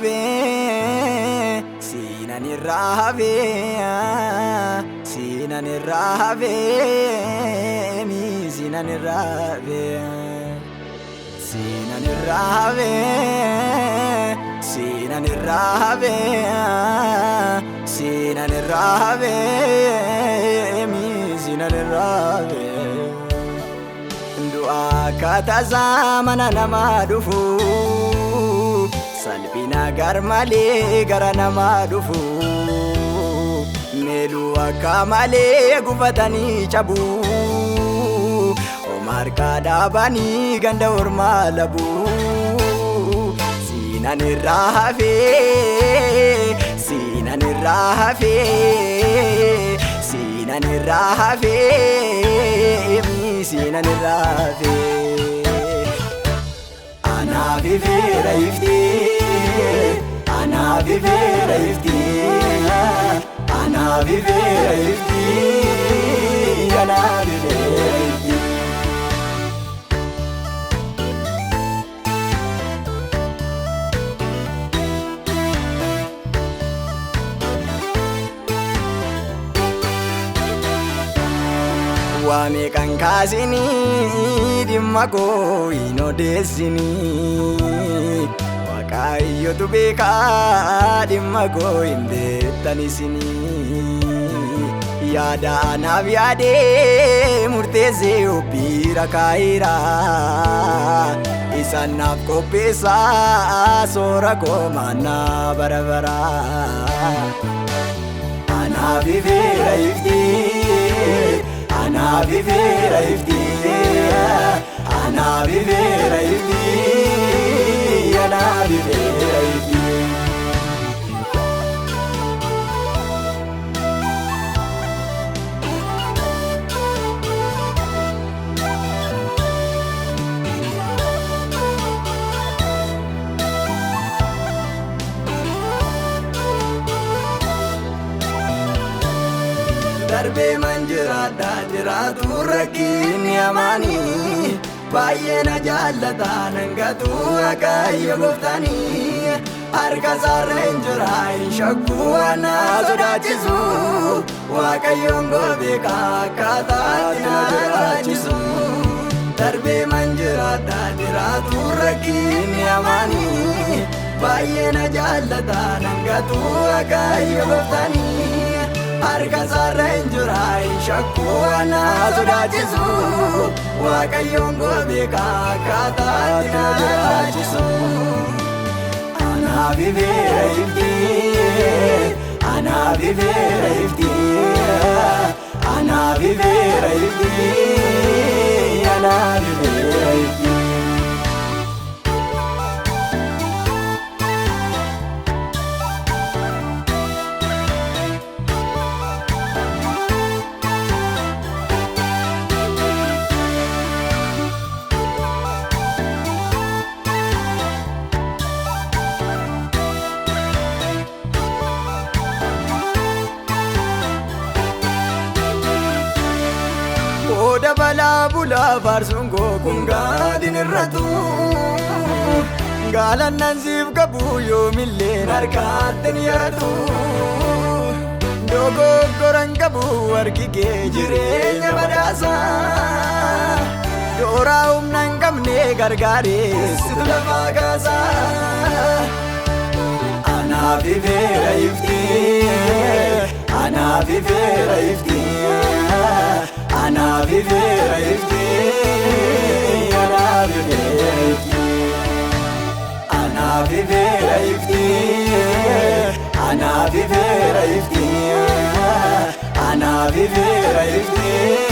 raave, siinan raave, siinan raave, mi siinan raave, siinan raave, siinan raave, siinan raave, mi siinan raave. Du'a kata zamana nama dhufu, salphina garmalee gara nama dhufu. Meelu akka malee gufatanii cabu, omarka dhaabanii ganda ormaa labu. Siinan irraa hafee, siinan irraa hafee, siinan irraa hafee, siinan irraa hafee. Anaaf ifeera iftee, anaaf ifeera iftee, anaaf ifeera iftee, anaaf ifeera iftee. Waame kan kaasinii dhimma koo hin odeessinii, Waaqayyotu beekaa dhimma koo hin beektan isinii. Yaada anaaf yaadee murteessee obbiira kaa'iira, isaan naaf qopheessaa soora koo maannaa bara bara. Anaaf ifeera iftee, anaaf ifeera iftee, anaaf ifeera iftee, anaaf ifeera iftee. Darbee manjiraadha jiraatu rakkinni amaanii, baay'ee na jaallata nangatu Waaqayyo gooftanii. Harka isaarra hin jira hin shakku ana sodaachisu, Waaqayyoon beeka akkaataatti na jiraachisu. Darbee manjiraadha jiraatu rakkinni amaanii, baay'ee na jaallata nangatu Waaqayyo gooftanii. Harka isaarra hin jira hin shakku ana sodaachisu, Waaqayyoon beeka akkaataatti na jiraachisu. Anaaf ifeera iftee, anaaf ifeera iftee, anaaf ifeera iftee, anaaf ifeera iftee. Oda balaa bulaa faarsuun koo kun gaadin irratu, gaalannan siif qabu yoomillee harkaatti hin yaadu. Dogoggoran qabu harki kee jireenya badhaasa, dooraa humna hin qabne gargaareessitu lafaa kaasa. Anaaf ifeera iftee, anaaf ifeera iftee, anaaf ifeera iftee, anaaf ifeera iftee. Anaaf ifeera iftee, anaaf ifeera iftee, anaaf ifeera iftee.